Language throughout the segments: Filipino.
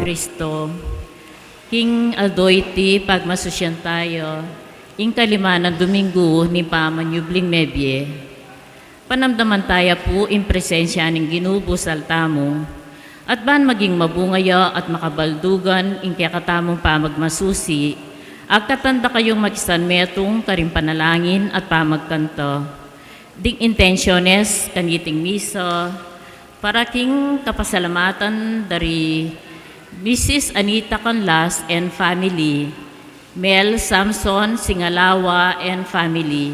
Kristo. King Aldoyti, pagmasusyan tayo, ing kalima ng Domingo ni Pamanyubling Mebye. Panamdaman tayo po in presensya ng ginubo saltamo, at ban maging mabungaya at makabaldugan ing kakatamong pamagmasusi, agkatanda kayong magisan metong karing panalangin at pamagkanto. Ding intentiones kaniting misa, para king kapasalamatan dari Mrs. Anita Canlas and family, Mel Samson Singalawa and family,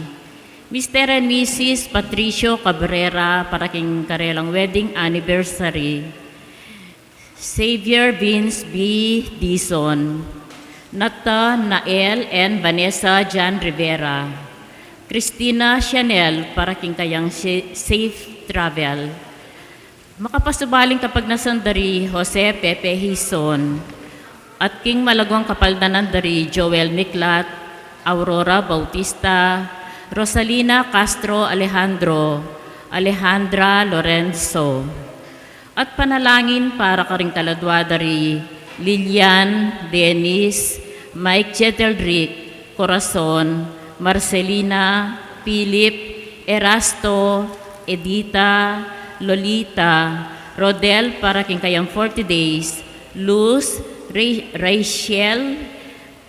Mr. and Mrs. Patricio Cabrera para king karelang wedding anniversary, Xavier Vince B. Dison, Nata Nael and Vanessa Jan Rivera, Christina Chanel para king kayang safe travel. Makapasubaling kapag nasandari Jose Pepe Hison at king malagwang kapaldanan dari Joel Miklat, Aurora Bautista, Rosalina Castro Alejandro, Alejandra Lorenzo. At panalangin para karing kaladwa dari Lilian, Dennis, Mike Jeteldrick, Corazon, Marcelina, Philip, Erasto, Edita, Lolita, Rodel para king kayang 40 days, Luz, Rachel,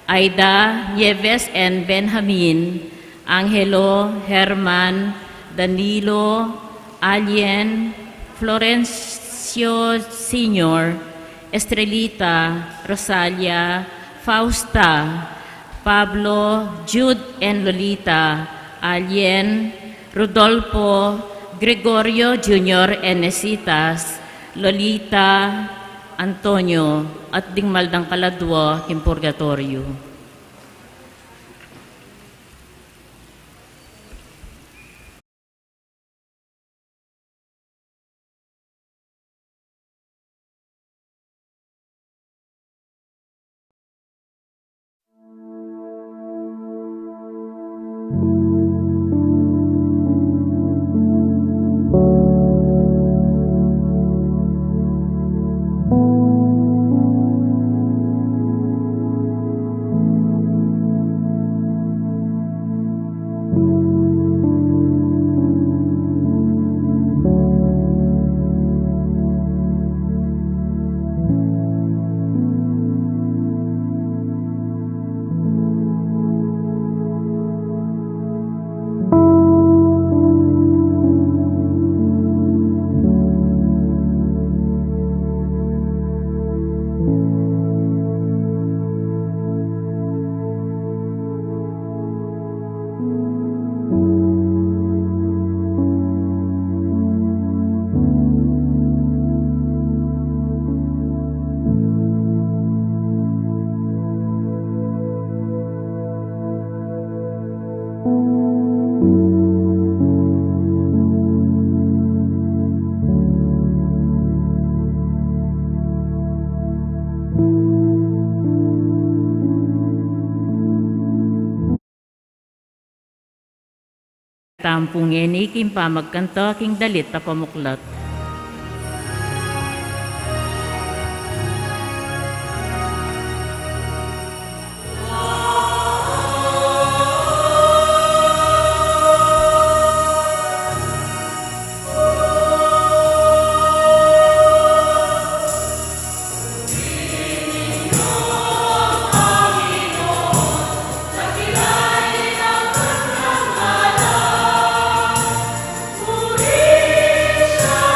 Aida, Nieves and Benjamin, Angelo, Herman, Danilo, Alien, Florencio Sr., Estrelita, Rosalia, Fausta, Pablo, Jude and Lolita, Alien, Rodolfo, Gregorio Jr. Enesitas, Lolita, Antonio, at dingmaldang kaladwa, king purgatorio. Tampung ngeni king pamagkanto king dalit ta pamuklat. Shine.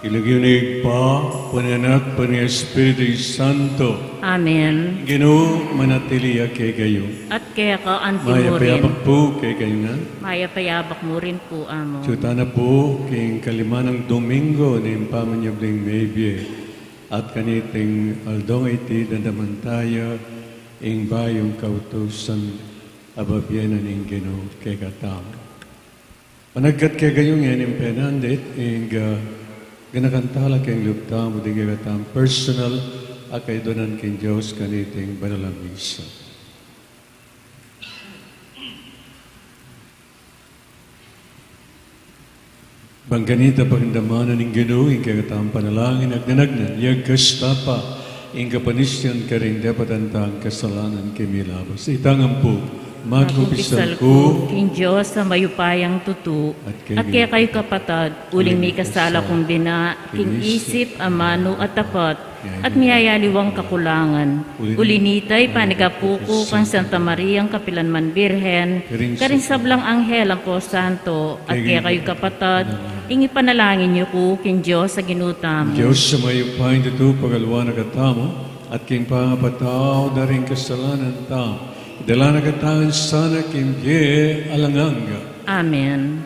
Ilagyunig pa, Pananak, Pani Espiritu Santo, Amen. Ginoo manatili kay kayo. At kaya ka anti Maya mo payabak rin. po kay kayo na. Maya payabak mo rin po, amo. Suta na po king kalimanang Domingo ni pamanyabling Maybe at kaniting aldong iti dandamantaya ing bayong kautusan ababyanan ing Ginoo kay katao. Panagkat kay kayong yan yung penandit ing ganakantala kayong lupta mo di kay katang personal akay donan king Diyos kaniting banalang misa. Bangganita pagdamanan ng Ginoo, ing kagatang panalangin, agnanagnan, yag kastapa, ing kapanisyan ka rin dapat antang kasalanan kimilabas. Itangan po, magkupisal ko, King Diyos sa mayupayang tutu, at kaya kayo kapatad, uling may kasala kong bina, king isip, amano at tapat, at miyayaliwang kakulangan. Ulinitay panikapuko kan Santa Maria ang Kapilanman Birhen, karin sablang anghel ang ko santo, at kaya kayo kapatad, ingi panalangin niyo ko, king Diyos sa ginutam. Diyos sa mayupayin dito pagalwa na katamo, at king pangapataw na rin kasalanan tao. Dala na katangan sana king Pie alanganga. Amen.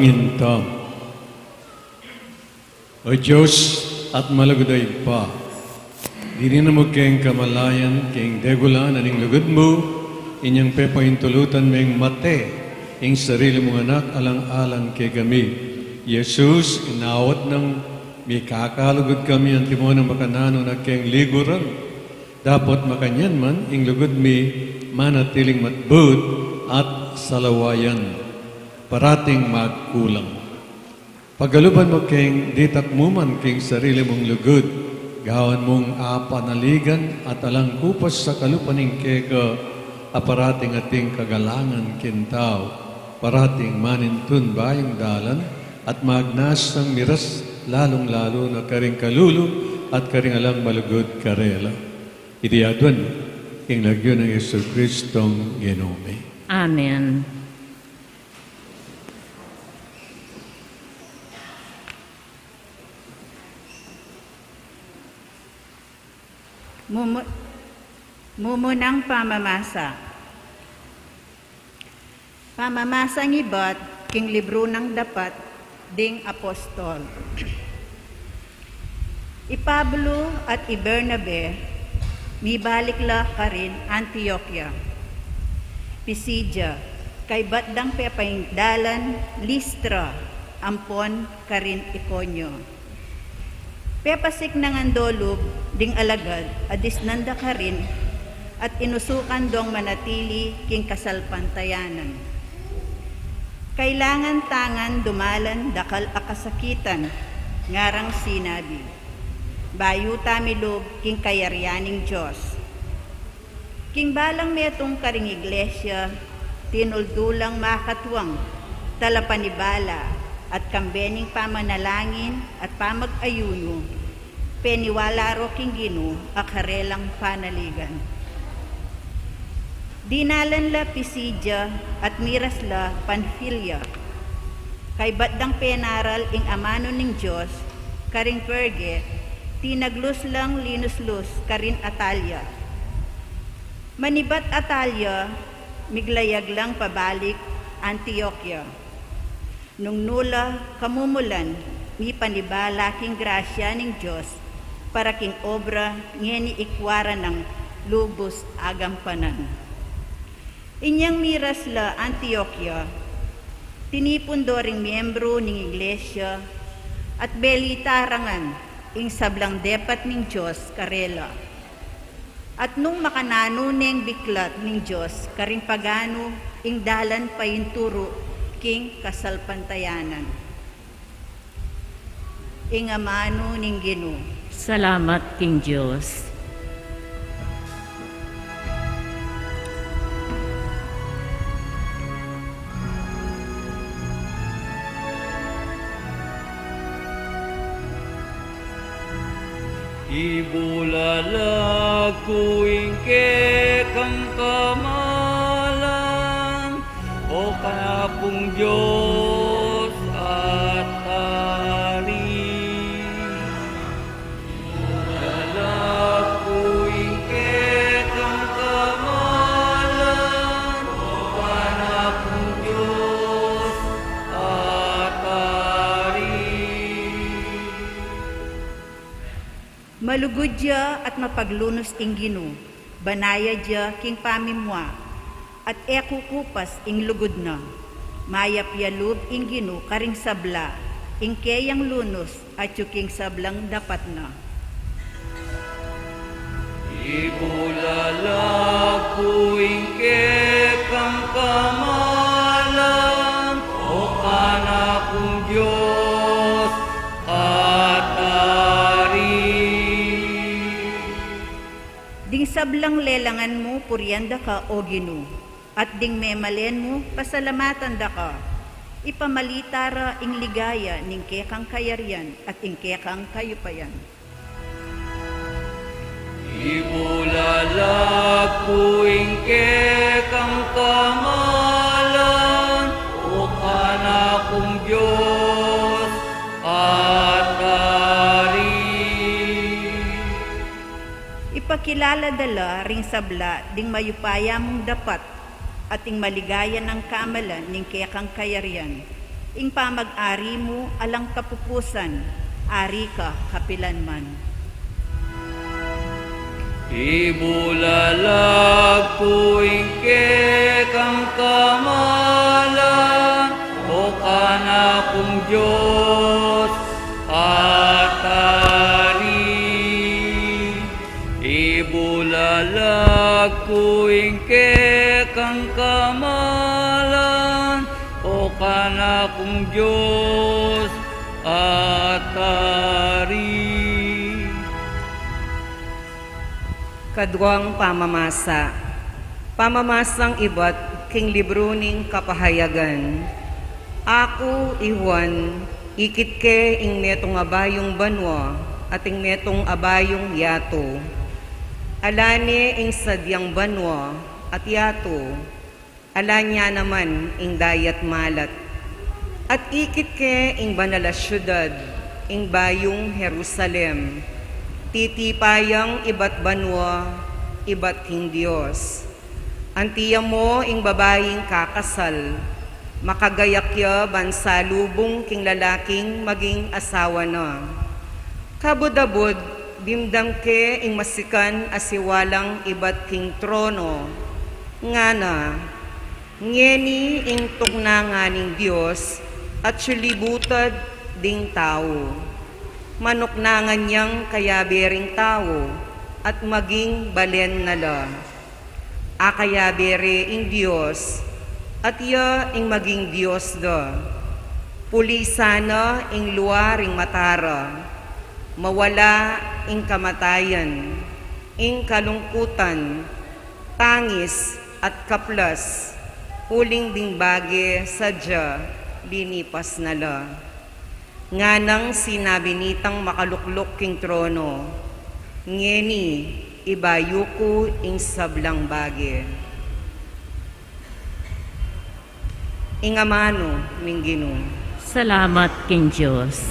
Mangintam. O Diyos at malaguday pa, dinin mo keng kamalayan, keng degulan, aning lugod mo, inyang pepahintulutan meng mate, ing sarili mong anak alang-alang kay kami. Jesus, inawat ng may kakalugod kami ang timon ng makanano na keng liguran. Dapat makanyan man, ing lugod mi manatiling matbud at salawayan, parating magkulang. Pagaluban mo keng ditak mo man keng sarili mong lugod, gawan mong apanaligan at alang kupas sa kalupaning keka, aparating ating kagalangan kintaw, parating manintun bayang dalan, at magnas ng miras lalong-lalo na karing kalulu at karing alang malugod karela. Idiadwan, king lagyo ng Yesu Kristong Ginome. Amen. Mumunang pamamasa. Pamamasang ibat, king libro ng dapat, ding apostol. Pablo at Bernabe, mibalikla ka rin Antioquia. Pisidia, kay batdang pepaindalan, Listra, ampon ka rin Iconio. Pepasik ng andolub, ding alagad, adis nanda ka rin, at inusukan dong manatili king kasalpantayanan. Kailangan tangan dumalan dakal akasakitan, ngarang sinabi, bayu tamilog king kayaryaning Diyos. King balang metong karing iglesia, tinuldulang makatwang, talapanibala, at kambening pamanalangin at pamag-ayuno, peniwala ro king Gino akarelang panaligan. Dinalan la Pisidia at miras la Panfilia, kay batdang penaral ing amano ning Diyos, karing Perge, tinaglus lang linuslus karin Atalia. Manibat Atalia, miglayag lang pabalik Antioquia. Nung nula kamumulan, mi panibala king grasya ning Diyos, para king obra ngeni ikwara ng lubos agampanan. Inyang miras la Antioquia, tinipon do ring miyembro ning iglesia, at belitarangan ing sablang depat ning Diyos karela. At nung makanano ning biklat ning Diyos, karing pagano ing dalan payinturo king kasalpantayanan. Ing amano ning Gino. Salamat, King Diyos. Ibulala kuing ke kang kamalan, o kanapong Diyos at hari. Ibulala kuing ke kang kamalan, o kanapong Diyos at hari. Malugod dia at mapaglunos ing Gino, banaya dia king pamimwa, at ekukupas ing lugod na. Mayap yalub ing Gino karing sabla, ing keyang lunos at yuking sablang dapat na. Ibulala kuing ke kang kamalan, o kanakong Diyos at hari. Ding sablang lelangan mo, puryanda ka o Gino, at ding memalen mo, pasalamatan da ka. Ipamalitara ing ligaya ning kekang kayaryan at ing kekang kayupayan. Ibulala kuing ke kang kamalan, o kanakong Diyos at hari. Ipakilala dala ring sabla ding mayupaya mong dapat at ing maligaya ng kamalan ning kekang kayaryan. ing pamag-ari mo alang kapupusan, ari ka kapilanman. Ibulalag tuwing kang kamalan, o kana kong Diyos at ari. Ibulalag tuwing kang kamalan, o kana kong Diyos at ari. Kadwang pamamasa. Pamamasang iba't king libro ning kapahayagan. Ako, Iwan, ikit ke ing metong abayong banwa at ing metong abayong yato. Alane ing sadyang banwa at yato. Alanya naman ing dayat malat. At ikit ke ing banala syudad, ing bayong Jerusalem. Titipayang iba't banwa, iba't king Diyos. Antiya mo ing babaeng kakasal, makagayakya bansalubong king lalaking maging asawa na. Kabudabod, bimdam ke ing masikan asiwalang iba't king trono, nga na, ngeni ing tugnanganing Diyos at syulibutad ding tao. Manuknangan niyang kayabering tao at maging balen nala. Akayabere ing Diyos at iya ing maging Diyos da. Pulisana ing luwaring matara, mawala ing kamatayan, ing kalungkutan, tangis at kaplas, huling dingbage sadya linipas nala. Nganang sinabi nitang makaluklok king trono, ngeni ibayuko ing sablang bage. Ingamano ning Ginoo. Salamat king Diyos.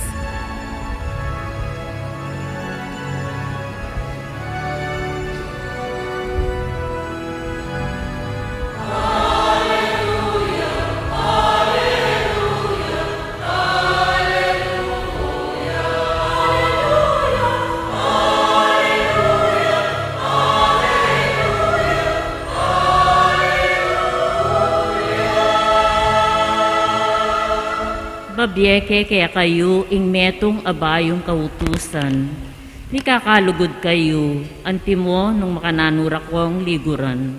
Babyeke kaya kayo ing metong abayong kautusan. Ni kakalugod kayo, antimo nung makananurak kong liguran.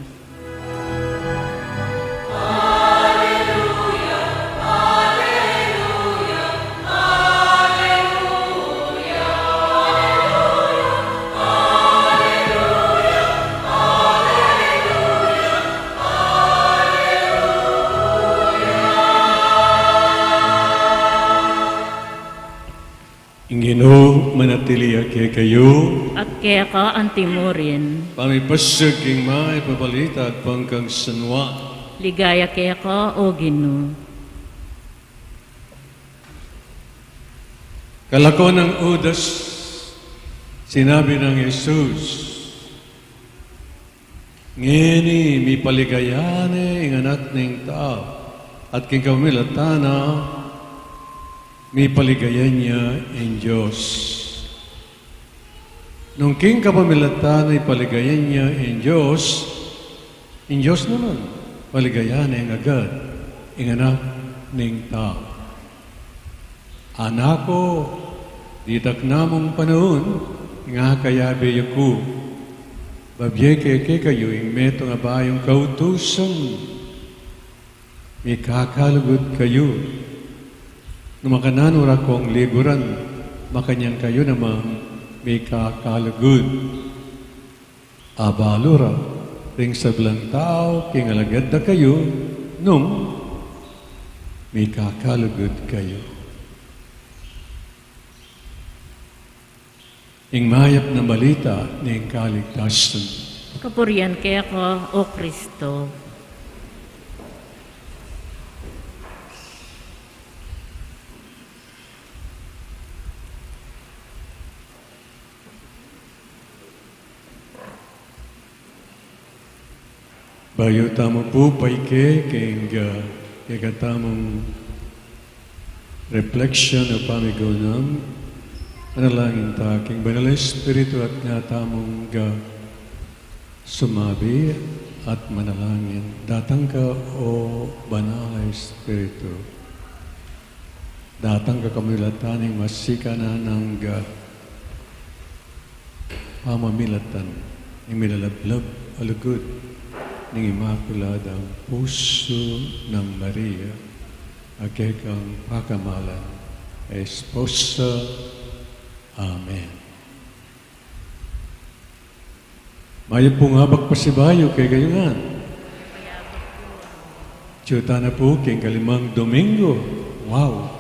Ginoo manatili kay kayo, At kaya ka antimo rin. pamipasag king mga ipabalita at pangkang sanwa. Ligaya kaya ka, O Ginoo. Kalako ng udas, sinabi ng Jesus, ngeni mi paligayane ing anak ning tao, at king kamilatana, mi paligayan niya in Diyos. Nung king kapamilatan ay paligayan niya in Diyos naman, paligayan ang agad, ing anak ning tao. Anako, ditak namong panahon, nga kayabe yaku, babyeke ke kayo, ing metong abayong kautusan, may kakalugod kayo, na makananura kong liguran, makanyang kayo namang may kakalugod. Abalura, ring sablang tao, kingalagad na kayo, nung may kakalugod kayo. Ing mayap na balita ng kaligtasan. Kapurian kaya ka, O Kristo. Bayo tamo po paike keng katamong reflection o pamigunam, manalangin taking Banal Espiritu at nga tamong sumabi at manalangin. Datang ka o Banal Espiritu. Datang ka kamilataning masika na ng pamamilatan, ng milalablab alugod, ng Immaculadang puso ng Maria, agekang pakamalan, Esposa. Amen. Maya pong habak pasibayo kay gayungan. Tiyuta na po king kalimang Domingo. Wow!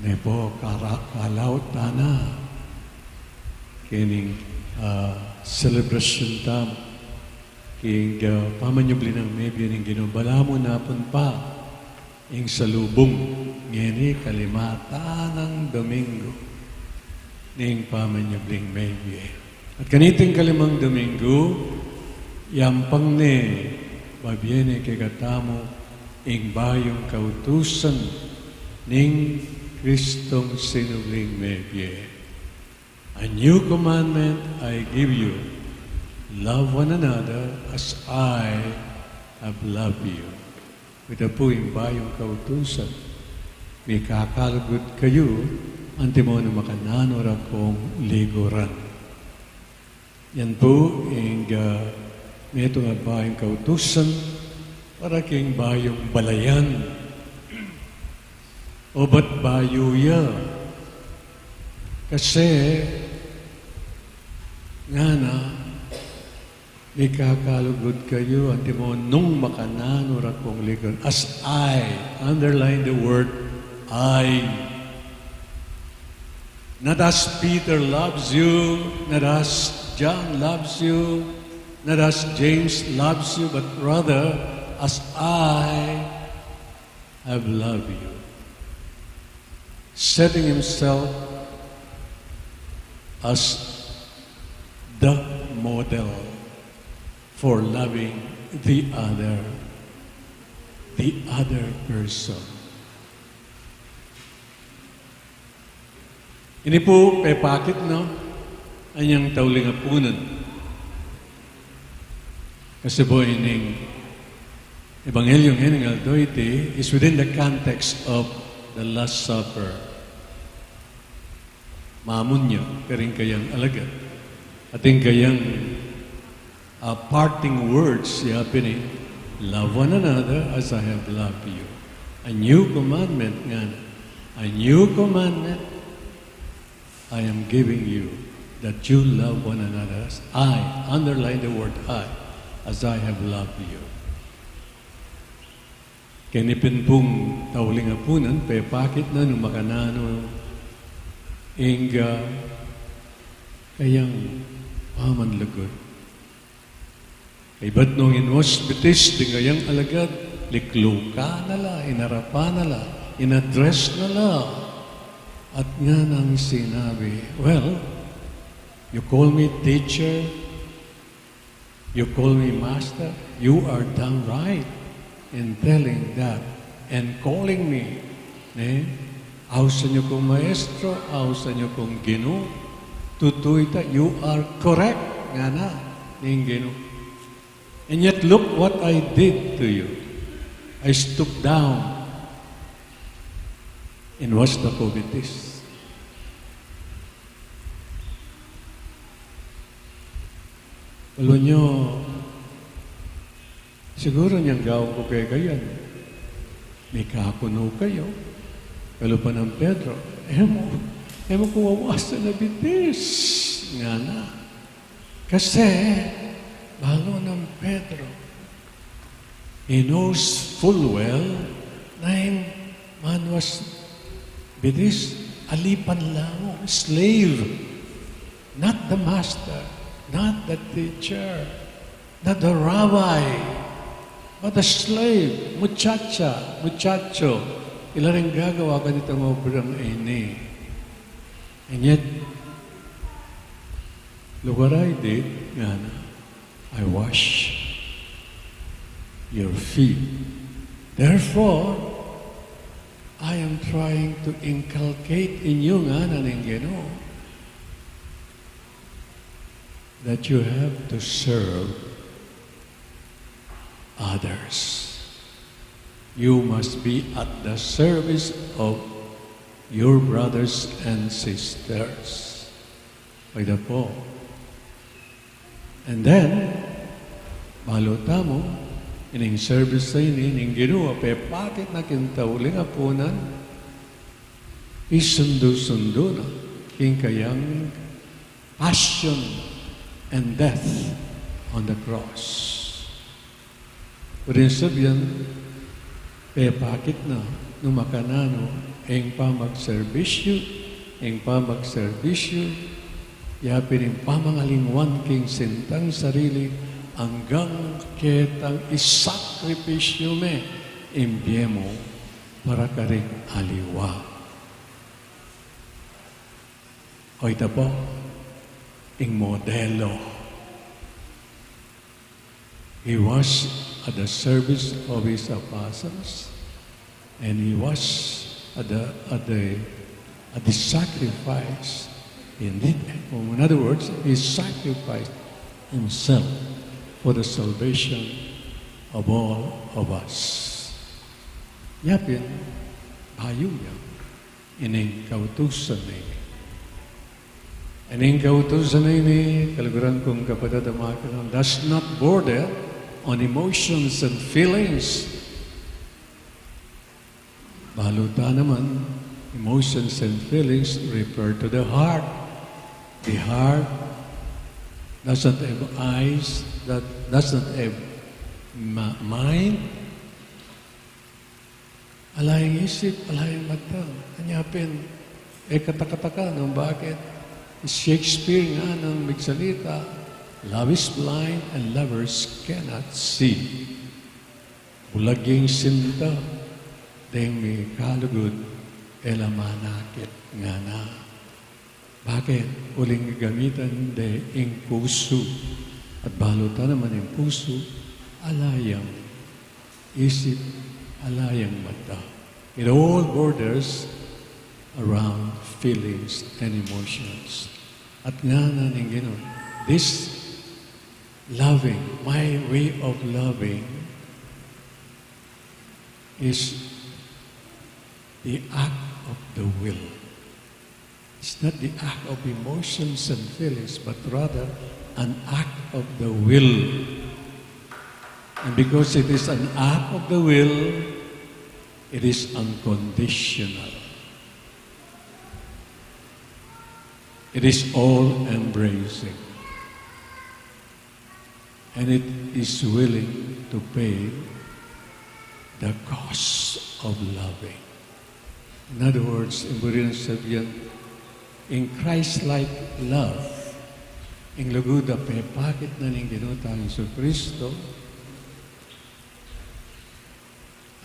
Nepo kalaw tana. Kining celebration tam. King pamanyubli ng maybe ning ginubala mo na pa. Ing salubong ngeni kalimata ng Domingo. Ning pamanyubling maybe. At kaniting kalimang Domingo, yampang ne, babiene kay katamo, ing bayong kautusan, ning Kristong sinubling mebye. A new commandment I give you, love one another as I have loved you. Ito po yung bayong kautusan. May kakalagod kayo, antimo na makananor akong liguran. Yan po, ito nga bayong kautusan para king bayong balayan. O ba't bayo ya? Kasi, nga na, may kakalugod kayo, at mo, nung makananor akong ligon, as I, underline the word, I. Not as Peter loves you, not as John loves you, not as James loves you, but rather as I have loved you. Setting himself as the model for loving the other person. Ini po, pepakit, no? Anyang tauling apunan. Kasi po ining Ebanghelyong hening aldoite is within the context of the Last Supper. Maamun niya, karing kayang alagad. Ating kayang parting words, yapin love one another as I have loved you. A new commandment nga. A new commandment I am giving you, that you love one another as I, underline the word I, as I have loved you. Kinipin pong tauling apunan, pepakit na nung makanano, inga, kayang pamanlagod. Kay ba't nung inhospitis, di ngayang alagad, likluka nala, inarapa nala, inadress nala. At nga nang sinabi, well, you call me teacher, you call me master, you are done right in telling that and calling me. Ausa niyo kong maestro, ausa niyo kong Ginoo, tutoy ta, you are correct, nga na, ning Ginoo. And yet look what I did to you. I stooped down and washed the covitis. Alam nyo, siguro niyang gawin ko kayo kayan. May kakuno kayo. Kalo pa ng Pedro, mo kuwawasan na bitis. Nga na. Kasi, balo ng Pedro, he knows full well na yung man was bitis, alipan lang, slave, not the master. Not the teacher, not the rabbi, but the slave, muchacho. Ilan rin gagawa ka nito mo obrang ini. And yet, look what I did, I wash your feet. Therefore, I am trying to inculcate inyo nga na ning Ginoo that you have to serve others. You must be at the service of your brothers and sisters. Pwede po. And then, maluta mo, ining service sa ining Ginoo, pakit na kintauling apunan, isundo-sundo na, king kayang passion and death on the cross. Pero sabihan, pakit na, nung makanano, ang pamagserbisyo, yapin ang pamangalingwan king sintang sarili, hanggang ketang isakripisyo me, imbyemo, para ka rin aliwa. O ito po, ang modelo. He was at the service of his apostles, and he was at the sacrifice. In other words, he sacrificed himself for the salvation of all of us. Yapin, ayaw niya, ining kautusan na ini. Ining kautusan na ini, kaliguran kong kapatid ang mga kanang, does not border on emotions and feelings. Baluta naman, emotions and feelings refer to the heart. The heart doesn't have eyes, that doesn't have mind. Alayang isip, alayang mata. Anyapin, katakataka nung bakit? Shakespeare nga nang magsalita, love is blind and lovers cannot see. Bulaging sinta, dahil may kalugod, elamanakit nga na. Bakit? Uling gamitan de ing puso. At balutan naman yung puso, alayang isip, alayang mata. It all borders around feelings and emotions. At nga na ning Ginoo, this loving, my way of loving is the act of the will. It's not the act of emotions and feelings, but rather an act of the will. And because it is an act of the will, it is unconditional. It is all-embracing. And it is willing to pay the cost of loving. In other words, in Christ-like love, in laguda pakit na ning Ginoo tayong Hesus Kristo,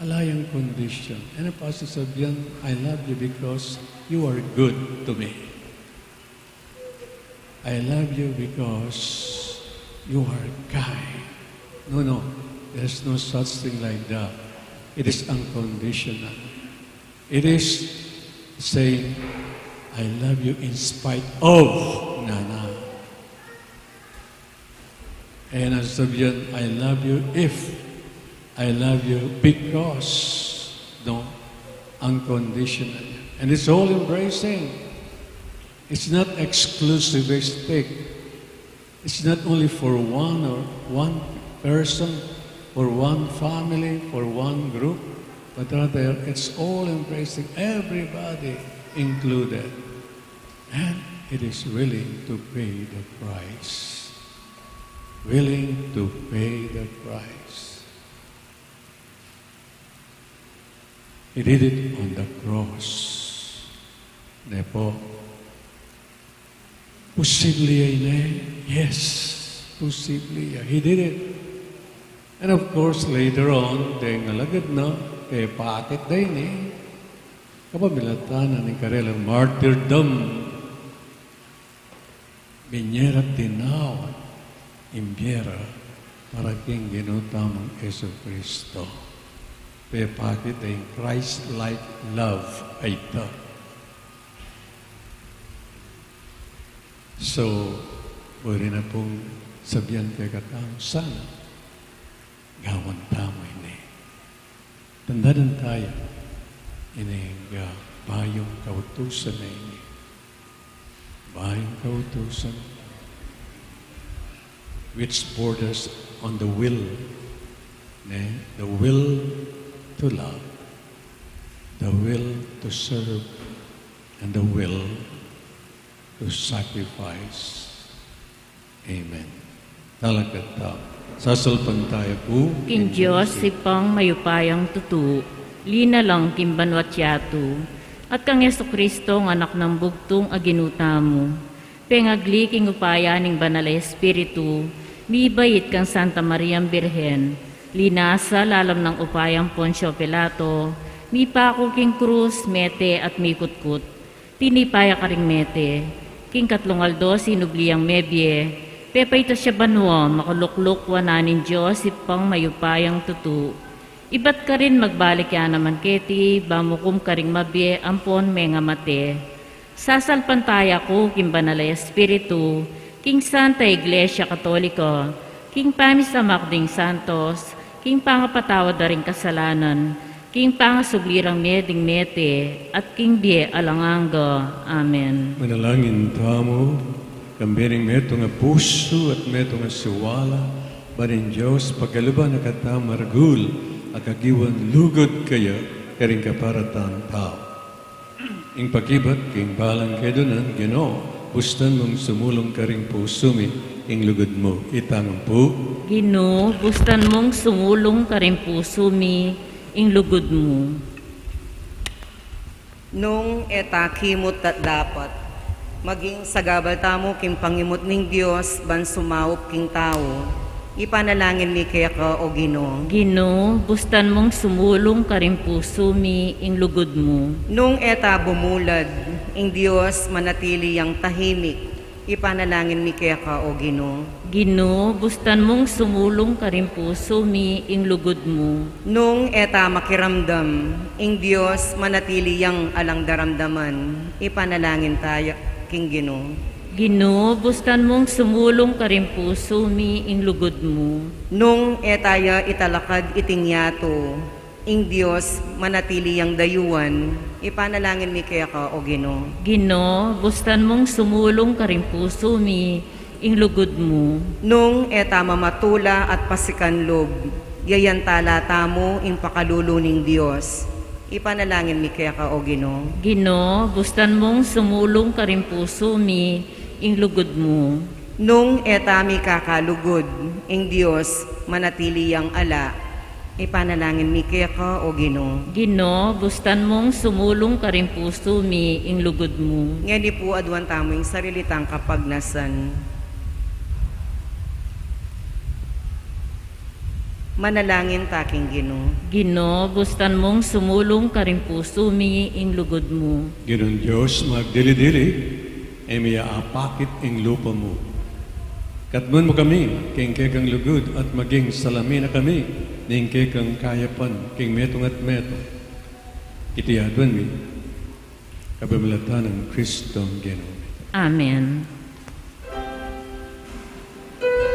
alayang condition. And ang pasasabihan, I love you because you are good to me. I love you because you are kind. No, there's no such thing like that. It is unconditional. It is saying, I love you in spite of Nana. And as sabihan, I love you if I love you because, no, unconditional. And it's all embracing. It's not exclusivistic. It's not only for one or one person, for one family, for one group, but rather it's all embracing, everybody included. And it is willing to pay the price. Willing to pay the price. He did it on the cross. Nepo, posible yes, posible. He did it. And of course, later on, dahil nalagad na, pakit din kapamilatan ni karelang martyrdom, binyera tinaw, imbyera, para king ginutamang Yesu Kristo. Kaya bakit ay Christ-like love ay ito. So, pwede na pong sabihan kay katao, sana gawan tamo ini. Tandaan tayo, ini bayong kautusan na ini. Bayong kautusan which borders on the will, the will to love, the will to serve, and the will to sacrifice. Amen. Talaga ta. Sasalpan tayo po. Kin Diyos si pang mayupayang tutu, lina lang kimbanwat yatu, at kang Yesu Kristo ng anak ng bugtong aginuta mo. Pengagli king upaya ning banal na Espiritu, mibayit kang Santa Maria Birhen, linasa lalam ng upayang Poncio Pilato, mipako king krus, mete at mikutkut, tinipaya ka ring mete, king katlungaldo sinubliyang mebye, pepay ito siya banwa, makulukluk wananin Diyos ipang mayupayang tutu. Ibat ka rin magbalik ya naman keti, bamukum ka ring mabye, ampon menga mate. Sasalpantaya ko, king banal na Espiritu, king Santa Iglesia Katolika, king pamisamak ding Santos, king pangapatawad na ring kasalanan, king pangasublirang meding mete, at king bie alanganga. Amen. Manalangin tamo, kambiring meto nga puso at meto nga siwala, barin Diyos, pagkaluban na katamargul, akagiwan lugod kaya, karing kaparatan tao. Ing pakibat, king balang kedonan, Ginoo, bustan mong sumulong karing pusumi, ing lugod mo, itangang po. Ginoo, bustan mong sumulong ka rin puso mi, ing lugod mo. Nung kimot at dapat, maging sagabal tamo king pangimot ning Dios, ban sumawop king tao, ipanalangin mi kaya ka o Ginoo. Ginoo, bustan mong sumulong ka rin puso mi, ing lugod mo. Nung bumulad, ing Dios manatili yang tahimik, ipanalangin mi kaya ka o Ginoo. Ginoo, bustan mong sumulong ka rin puso mi, ing lugod mo. Nung makiramdam, ing Dios manatili yang alang daramdaman, ipanalangin tayo king Ginoo. Ginoo, bustan mong sumulong ka rin puso mi, ing lugod mo. Nung italakad itingyato, ing Dios manatili yang dayuan, ipanalangin mi kaya ka o Ginoo. Ginoo, bustan mong sumulong ka rin puso mi, ing lugod mo. Nung mamatula at pasikanlog, yayantala tamo ing pakululo ning Dios, ipanalangin mi kaya ka o Ginoo. Ginoo, bustan mong sumulong ka rin puso mi, ing lugod mo. Nung mi kakalugod, ing Dios manatili yang ala, ipanalangin mi kaya ka o Ginoo. Ginoo, bustan mong sumulong ka rin puso mi, ing lugod mo. Ngani po adwan tamo ing sarilitang kapagnasan. Manalangin taking Ginoo. Ginoo, bustan mong sumulong ka rin puso mi, ing lugod mo. Ginoong Diyos, magdili-dili, ay may aapakit ing lupa mo. Katman mo kami, king kekang lugod, at maging salamin na kami, ning kekang kayapan, king metong at metong. Itiyadwan mi, kababalatan ng Kristong Ginoo. Amen. Take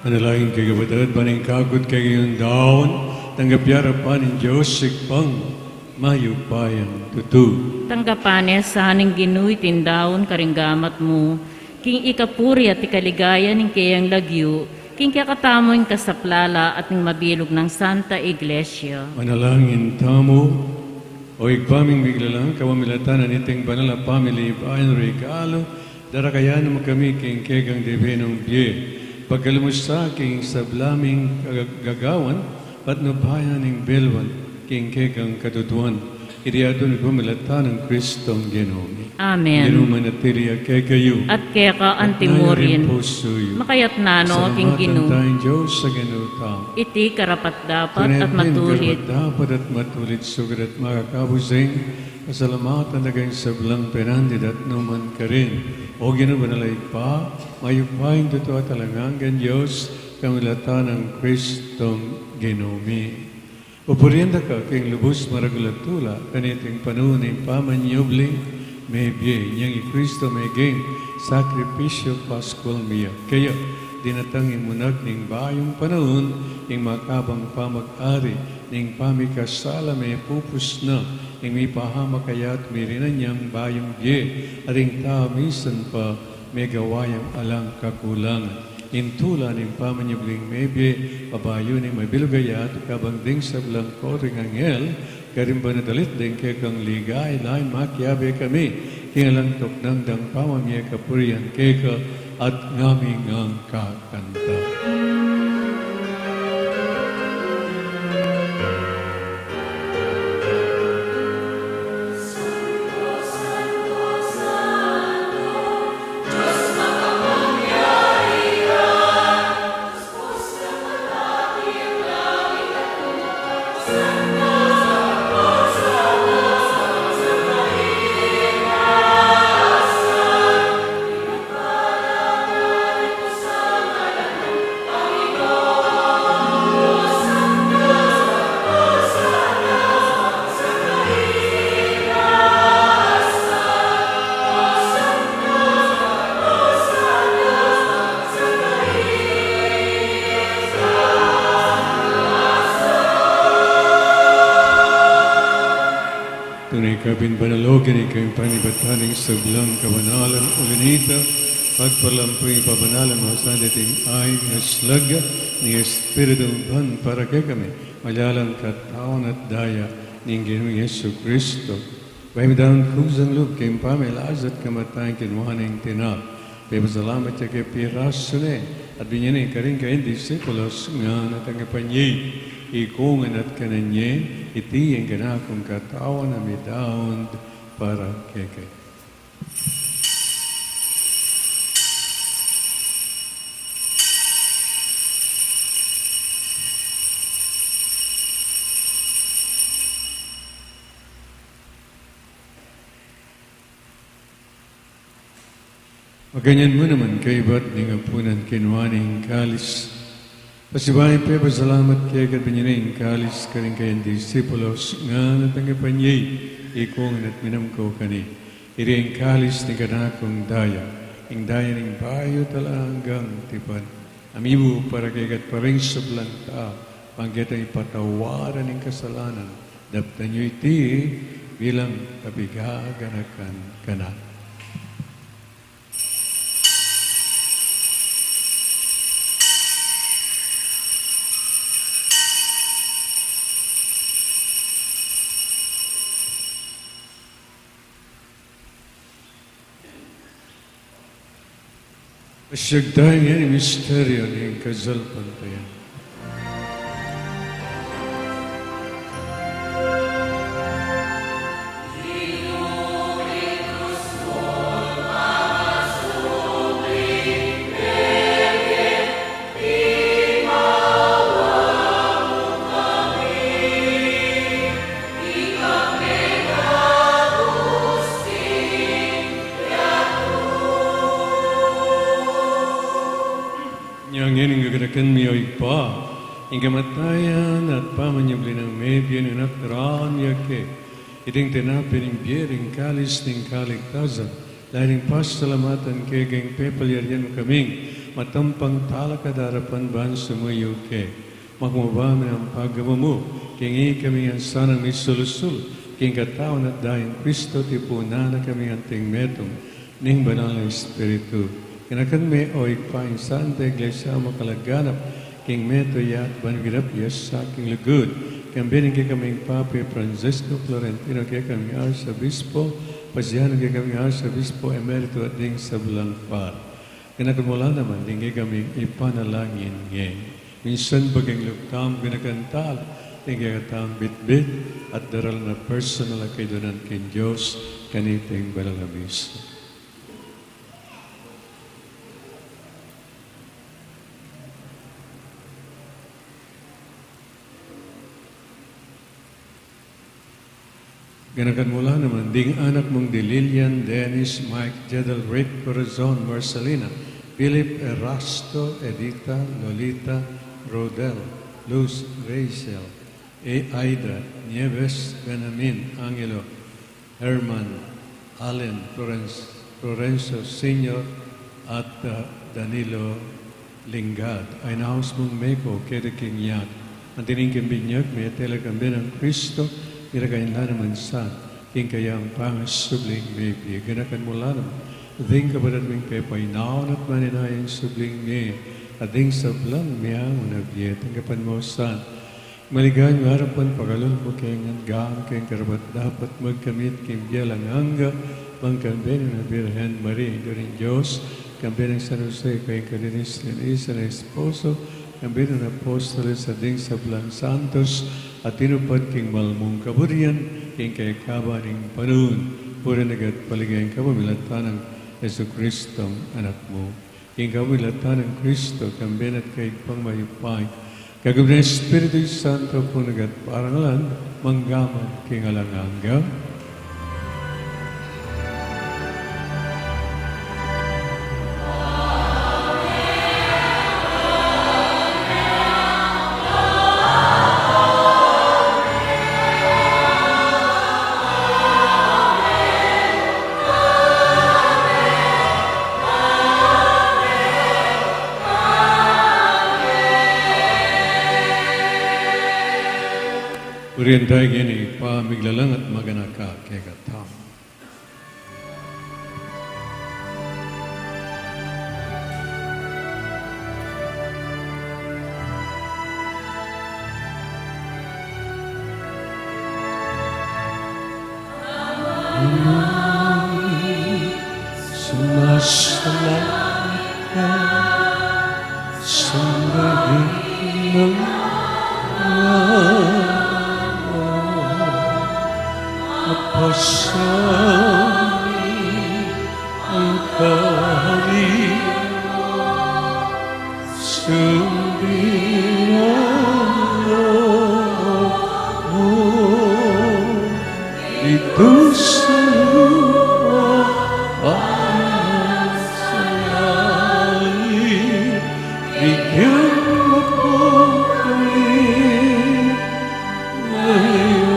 Manalangin kay kapatid, paning kagod kay yung daon, tanggapyara pa ng Diyos, sikpang, mayupayang tutu. Tanggapanes sa haning ginuy tindaon karinggamat mo, king ikapuri at ikaligaya ning kayang lagyo, king kakatamoy kasaplala at ning mabilog ng Santa Iglesia. Manalangin tamo, o igpaming miglalang kawamilatan na niting banal na family, bayan regalo, darakayan mo kami king kegang divinong biye. Pagkalumusta king sablaming gagawan, patnubayan ning belwan, king kegang katutuan, iriado ni pumilatan ng Kristong Genomi. Amen. Ginuman at tiriya kay kayo. At kaya ka antimurin, makayat nano aking ginu, tayong Diyos sa ginutang. iti karapat dapat at matulit. Dapat at matulit sugat at makakabusing, kasalamatan na kayong sablang penandid at numan ka rin. O ginubanalay pa, mayupayin totoo at talanganggan Diyos, kamilatan ng Kristong Genomi. Upurienda ka kayong lubos maragulatula, kaniting panunin pamanyubling, may biye, niyang i-Kristo may game, sakripisyo Paschal miya. Kaya, dinatang imunag ning bayong panahon, ning makabang pamag-ari, ning pamikasala may pupus na, ning may pahamakayat may rinanyang bayong biye, aring tamisan pa may gawayang alang kakulangan. Intula ning pamanyubling may biye, pabayo ning may bilugayat, kabang ding sa blangko ring anghel, karim ba nadalit din kay kang ligay, lain makiabe kami, kingalang toknang dang pamamya kapurian kay ka, at ngaming ang kakanta. Tunay ka binbanalogin ikawing panibataning sablang kabanalan ulinita, pagpalampoy pabanalan mo sa dating ay naslaga ni Espiritu Ban para kay kami, malalang katawan at daya ni Ginoong Yesu Kristo. Bahay midang kusang loob kayong pamilas at kamatayan kinuhaning tinap. Kaya masalamat siya kay Pirasune at binyanay ka rin kayong disipulos nga natangapanyi. Ikungan at kananye, iti ang ganakong katawan na may daon para kekay. Maganyan mo naman kay ba't ng apunan kinuhaning kalis. Pasibahin pa pasalamat kaya kat binyaning kalis ka rin kayang disipulos nga natanggapanyay ikong at minamko kani. Iri ang kalis ni kanakong daya, ang daya ng bayo talanggang tipan. Amibu para kay kat paring sablang ta, pangkita ipatawaran ng kasalanan, daptan nyo iti bilang kabigaganakan kana. Pasyagdahan yan ang misteryo ng kasalpantayan. Ang kamatayan at pamanyabli ng medya ng nakaraan yake, iting tinapin ng biyering kalis ng kaligtasan, Laring pasalamatan kegeng pepalyarian kaming matampang talakadarapan ban sumuyo ke. Magmabami ang paggamu kingi kami ang sanang isulusul king katawan at dahin Kristo tipuna na kami ang tingmetong ning banal na Espiritu. Kinakan me o ikpaing Santa Iglesia makalaganap king meto yat banagirap yes sa king lugod. Kambirin kay kaming Papi Francisco Florentino kay kami Arsabispo, pasyahan kay kami Arsabispo Emerito at ding sa Bulangpar. Kinakamula naman ding kay kaming ipanalangin ngayon. Minsan bagang luktam ginakantal, ding kay katang bitbit at daral na personal kay donan kay Diyos kaniting balalabis. Ganakan mula naman, ding anak mong Lilian, Dennis, Mike, Jedel, Rick, Corazon, Marcelina, Philip, Erasto, Edita, Lolita, Rodel, Luz, Rachel, Aida, Nieves, Benamin, Angelo, Herman, Allen, Florencio, Senior, at Danilo Lingad. Ay naos mong meko, kede kinyak. Ang tiningkin binyag, may telekambin ng Kristo, iragayin na naman sa king kayang pangasubling maybe. Ganakan mula naman. Ading kabarat ming pepay naon at maninayang subling niya. Ading sablang miyang unabiyet. Ang kapan mo sa maligan ng harapan pagalol mo kayang hanggang kayang karabat dapat magkamit kayang biyalang hangga mangkambin na Birhen Maria. Doon Diyos, kambin ng San Jose kayang kalinis na esposo, kambin ng Apostoles ading sablang Santos, at tinupad king malmong kaburian, king kay kabaring panun, pura nagat paligayang kapamilatan ng Yesu Kristong anak mo. King kapamilatan ng Kristo, kambin at kay pangmayupay. Kagawin ng Espiritu Santo po nagat parangalan, manggamang king alangangga. Urian tayo gini, pamiglalang at maganaka kay katao. Sumasalamat ka, sambahin ng pasami ang kaharian mo, sundin ang loob mo, dito sa lupa at sa langit, bigyan mo po kami ngayon.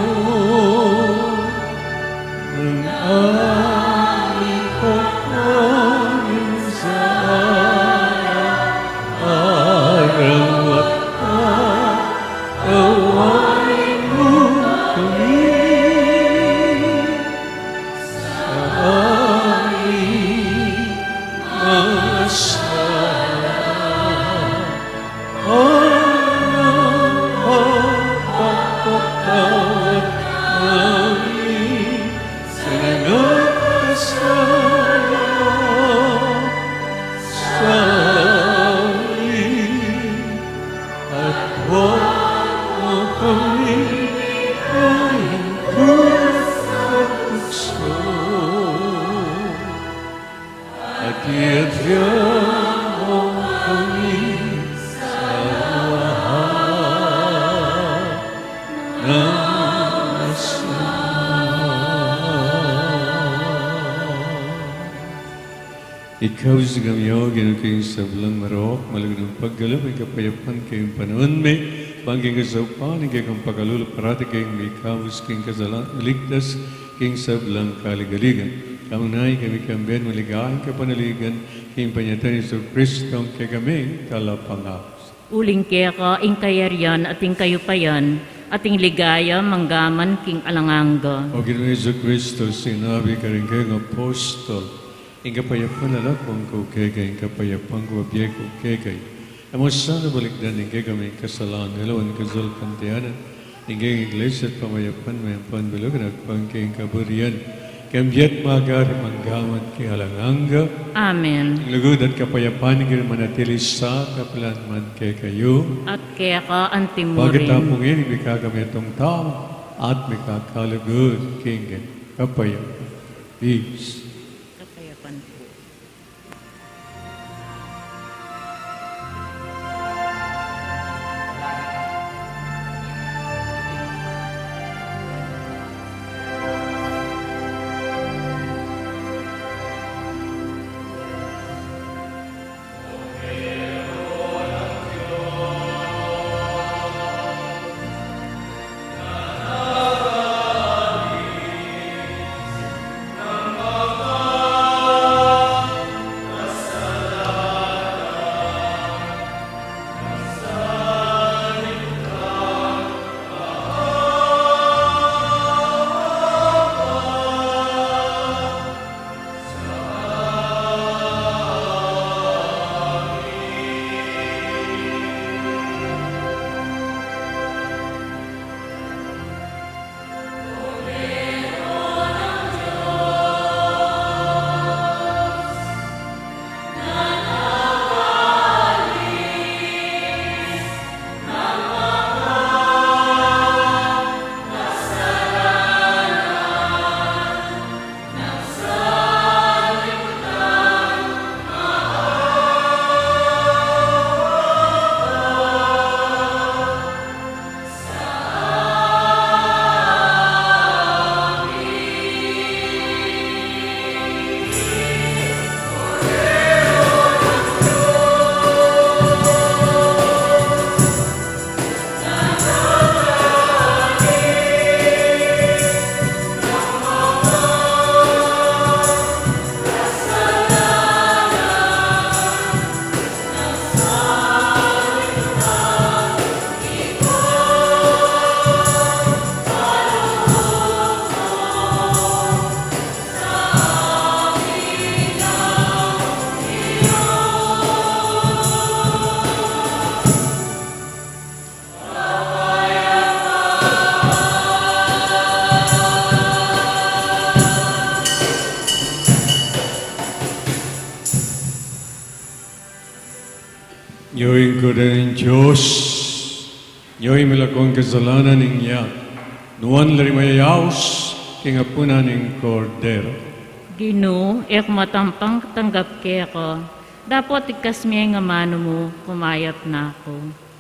Ikaw sa kamiyo, ginukayong sablang marok, malagang paggalap, ay kapayapan kayong panahon may, pangking kasapan, ay kayong pagalulap, parati kayong may kawas, kayong kasalan, ligtas, kayong sablang kaligaligan. kamunay kami kamben maligahan kapanaligan king panyatan ni Kristong kagami kalapangak. Uling kaya ka, ing kayarian at ing kayupayan, at ing ligaya, manggaman, king alanganga. O Ginoong Kristo, sinabi ka rin kayong apostol, ing kapayapan lalakong ko kegay, ing kapayapan ko abiyay ko kegay. Amo sana balikdan ing kagami kasalanan, galawan kazal kantianan, ing kayong iglesia at pamayapan, mayang panbilugan at pangking kaburian, Kambiyat magari manggamat ki alanganga. Amen. Lugod at kapayapan ki manatili sa kapilanman kay kayo. At kaya ka antimurin. Pagkatapong may kagamit itong tao at may kakalugod king kapayapan. Peace. Kapayapan po. Yo'y ko rin Diyos, yo'y malakong kasalanan niya, nuwan larimayaos, kingapunan ng kordero. Gino, ek matampang tanggap kaya ka. Dapat ikas miya nga mano mo, kumayat na ako.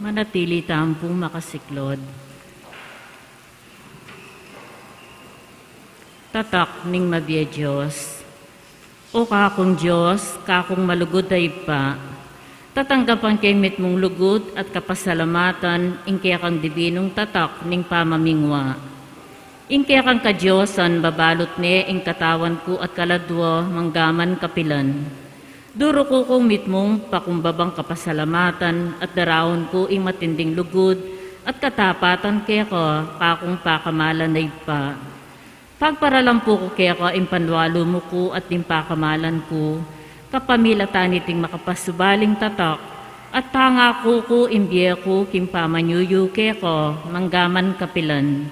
Manatili tampong makasiklod. Tatak ning mabiya Diyos. O kakong Diyos, kakong malugod ay pa, tatanggapan kay mit mong lugod at kapasalamatan, ingkaya kang dibinong tatak ning pamamingwa. Ingkaya kang kadyosan, babalot ne, ing katawan ko at kaladwa, manggaman kapilan. Duro ko kong mitmong pakumbabang kapasalamatan at darawon ko ing matinding lugod at katapatan kaya ko kakong pakamalan ay pa. Pagparalampo ko kaya ko ing panwalo mo ko at ing pakamalan ko, kapamilatan iting makapasubaling tatak at pangako ko imbiya ko kim pamanyuyo kaya ko manggaman kapilan.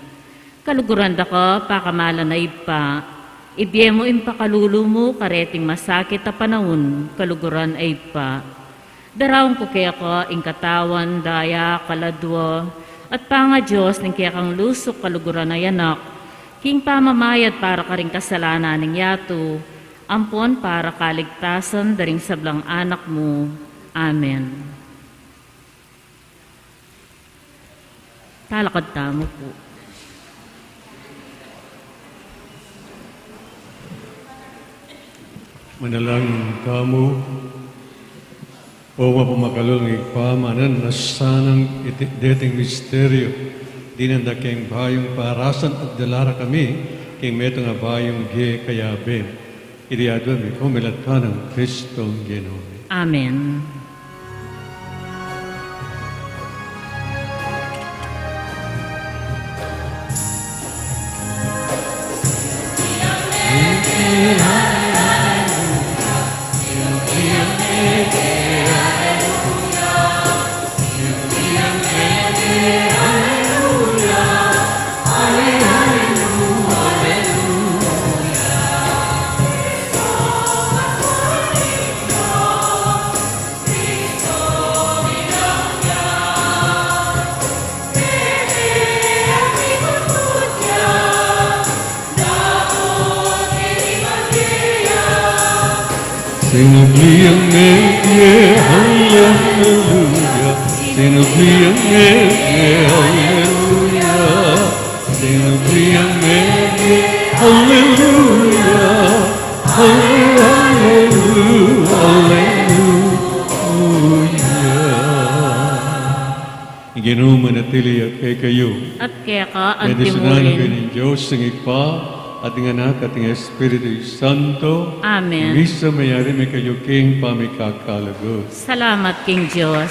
Kaluguran da ko pakamalan ay pa. Ibiye mo impakalulo mo, kareting masakit na panahon, kaluguran ay pa. Darawang ko kaya ko, ing katawan, daya, kaladwa, at panga Diyos, ng kaya kang lusok, kaluguran ay anak, king pamamayad para karing kasalanan ng yato, ampon para kaligtasan, daring sablang anak mo. Amen. Talakad tamo po. Manalangin kamo, o mapumakalol ng ipamanan na sanang dating misteryo, dinanda kayong bayong parasan at dalara kami, kayong meto nga bayong ge kayabe. Iriadwan mi kumilat ka ng Kristo Ginoo. Amen. Sinubliang Ege, Hallelujah. Sinubliang Ege, Hallelujah. Sinubliang Ege, Hallelujah. Iginuman at tili at kay kayo. at kaya ka Medisunan ko antimurin. ng Diyos ang Ipa at ng Anak at ng Espiritu Santo. Amen. Misa mayari may kayo king pamikakalagot. Salamat King Diyos.